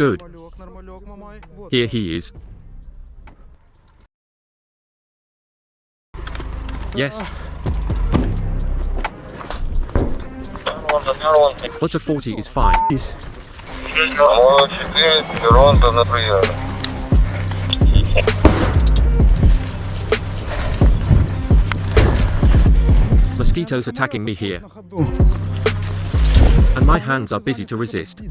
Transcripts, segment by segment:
Good. Here he is. Yes. Footer 40 is fine. Mosquitoes attacking me here. And my hands are busy to resist.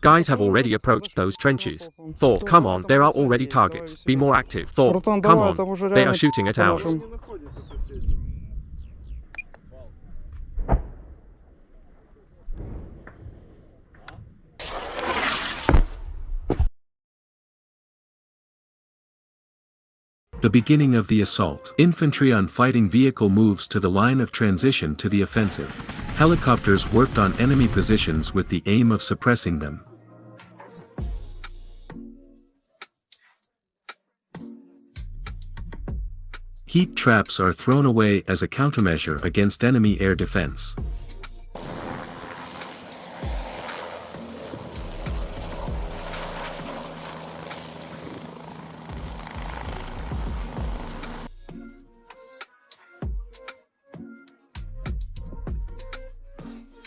Guys have already approached those trenches. Thor, come on, there are already targets. Be more active. Thor, come on, they are shooting at ours. The beginning of the assault. Infantry on fighting vehicle moves to the line of transition to the offensive. Helicopters worked on enemy positions with the aim of suppressing them. Heat traps are thrown away as a countermeasure against enemy air defense.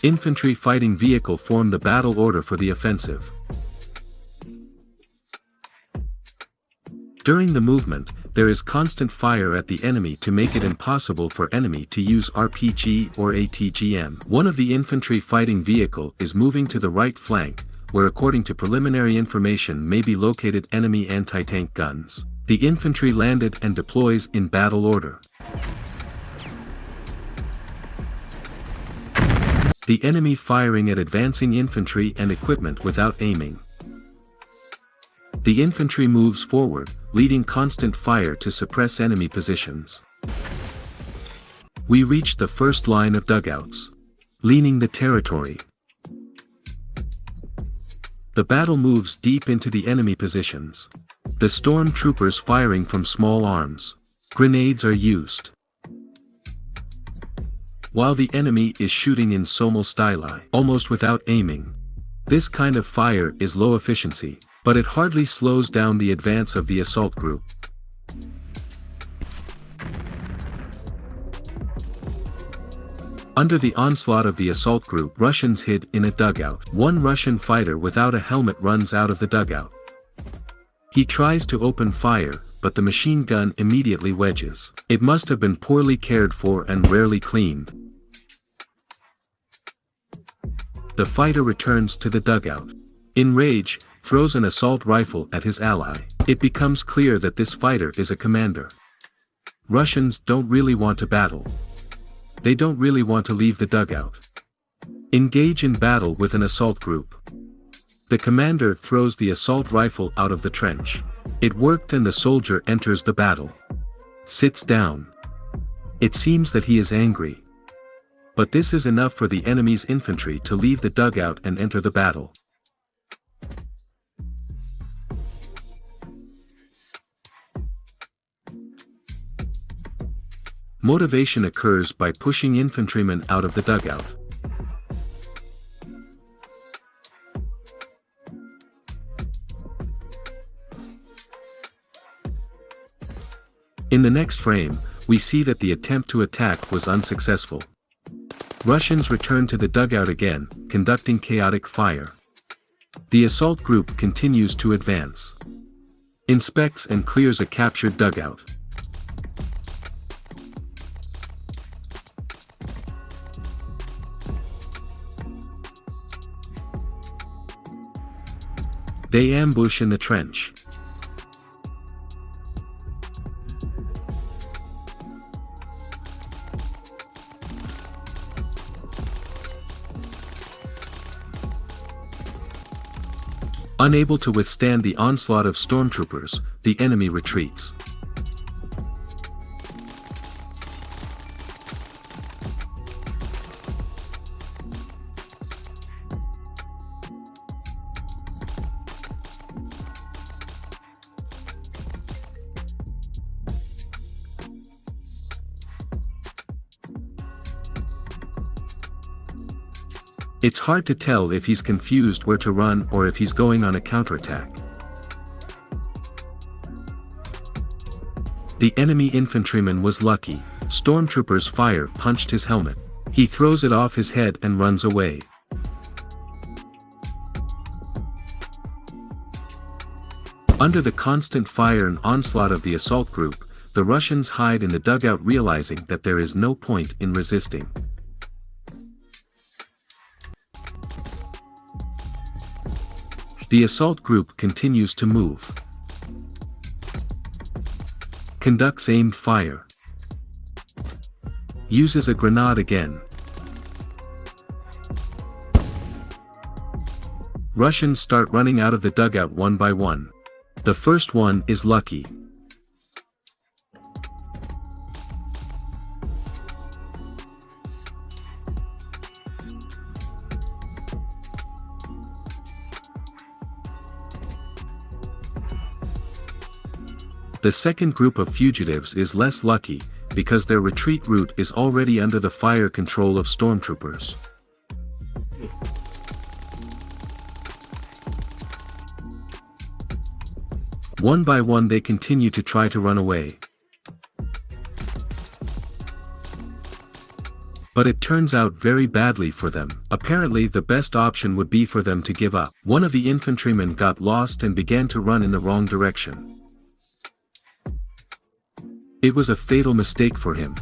Infantry fighting vehicle form the battle order for the offensive. During the movement, there is constant fire at the enemy to make it impossible for enemy to use RPG or ATGM. One of the infantry fighting vehicle is moving to the right flank, where according to preliminary information may be located enemy anti-tank guns. The infantry landed and deploys in battle order. The enemy firing at advancing infantry and equipment without aiming. The infantry moves forward, leading constant fire to suppress enemy positions. We reached the first line of dugouts. Leaning the territory. The battle moves deep into the enemy positions. The stormtroopers firing from small arms. Grenades are used. While the enemy is shooting in Somel styli, almost without aiming. This kind of fire is low efficiency, but it hardly slows down the advance of the assault group. Under the onslaught of the assault group, Russians hid in a dugout. One Russian fighter without a helmet runs out of the dugout. He tries to open fire, but the machine gun immediately wedges. It must have been poorly cared for and rarely cleaned. The fighter returns to the dugout. In rage, throws an assault rifle at his ally. It becomes clear that this fighter is a commander. Russians don't really want to battle. They don't really want to leave the dugout. Engage in battle with an assault group. The commander throws the assault rifle out of the trench. It worked and the soldier enters the battle. Sits down. It seems that he is angry. But this is enough for the enemy's infantry to leave the dugout and enter the battle. Motivation occurs by pushing infantrymen out of the dugout. In the next frame, we see that the attempt to attack was unsuccessful. Russians return to the dugout again, conducting chaotic fire. The assault group continues to advance. Inspects and clears a captured dugout. They ambush in the trench. Unable to withstand the onslaught of stormtroopers, the enemy retreats. It's hard to tell if he's confused where to run or if he's going on a counterattack. The enemy infantryman was lucky. Stormtrooper's fire punched his helmet. He throws it off his head and runs away. Under the constant fire and onslaught of the assault group, the Russians hide in the dugout, realizing that there is no point in resisting. The assault group continues to move. Conducts aimed fire. Uses a grenade again. Russians start running out of the dugout one by one. The first one is lucky. The second group of fugitives is less lucky, because their retreat route is already under the fire control of stormtroopers. One by one they continue to try to run away. But it turns out very badly for them. Apparently the best option would be for them to give up. One of the infantrymen got lost and began to run in the wrong direction. It was a fatal mistake for him.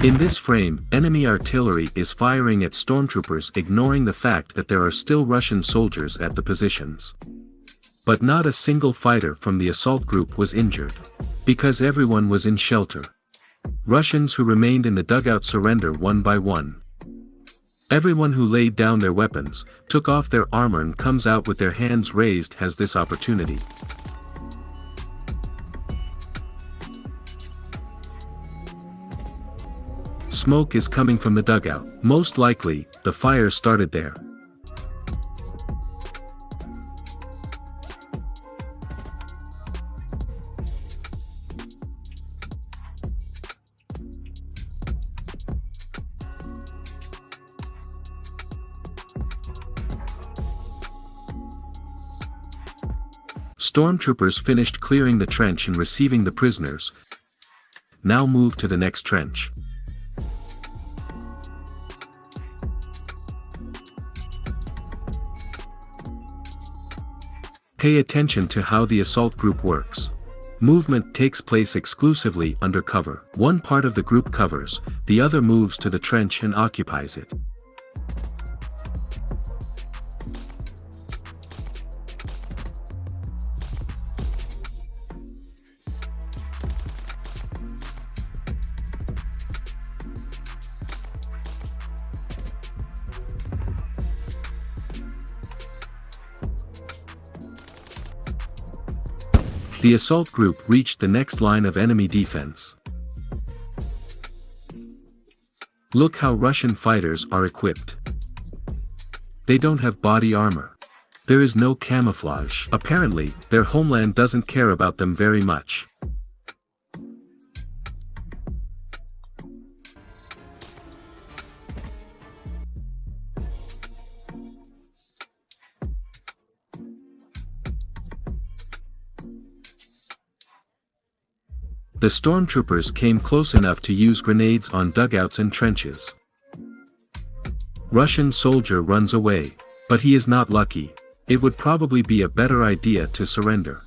In this frame, enemy artillery is firing at stormtroopers, ignoring the fact that there are still Russian soldiers at the positions. But not a single fighter from the assault group was injured, because everyone was in shelter. Russians who remained in the dugout surrender one by one. Everyone who laid down their weapons, took off their armor and comes out with their hands raised has this opportunity. Smoke is coming from the dugout. Most likely, the fire started there. Stormtroopers finished clearing the trench and receiving the prisoners. Now move to the next trench. Pay attention to how the assault group works. Movement takes place exclusively under cover. One part of the group covers, the other moves to the trench and occupies it. The assault group reached the next line of enemy defense. Look how Russian fighters are equipped. They don't have body armor. There is no camouflage. Apparently, their homeland doesn't care about them very much. The stormtroopers came close enough to use grenades on dugouts and trenches. Russian soldier runs away, but he is not lucky. It would probably be a better idea to surrender.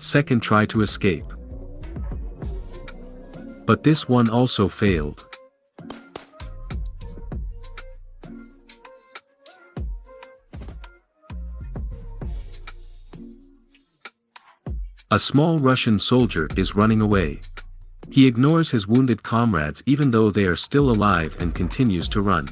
second try to escape. But this one also failed. A small Russian soldier is running away. He ignores his wounded comrades even though they are still alive and continues to run.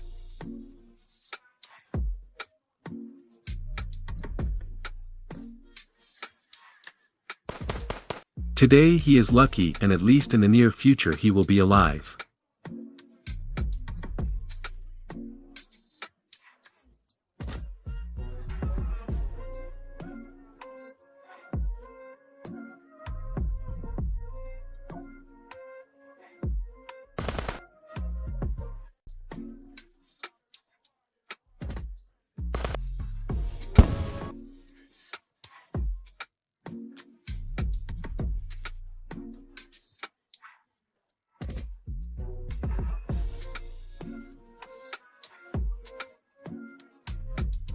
Today he is lucky, and at least in the near future he will be alive.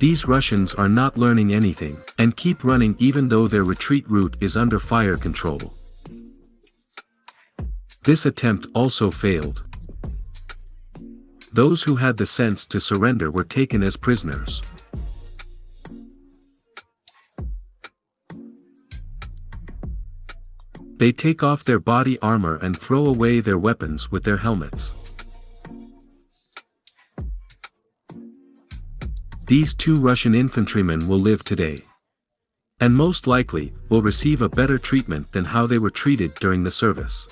These Russians are not learning anything, and keep running even though their retreat route is under fire control. This attempt also failed. Those who had the sense to surrender were taken as prisoners. They take off their body armor and throw away their weapons with their helmets. These 2 Russian infantrymen will live today. And most likely, will receive a better treatment than how they were treated during the service.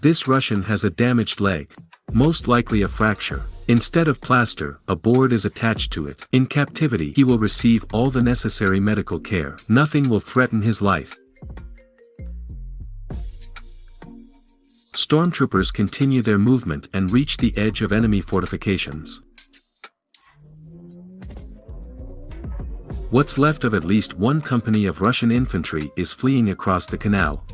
This Russian has a damaged leg, most likely a fracture. Instead of plaster, a board is attached to it. In captivity, he will receive all the necessary medical care. Nothing will threaten his life. Stormtroopers continue their movement and reach the edge of enemy fortifications. What's left of at least one company of Russian infantry is fleeing across the canal.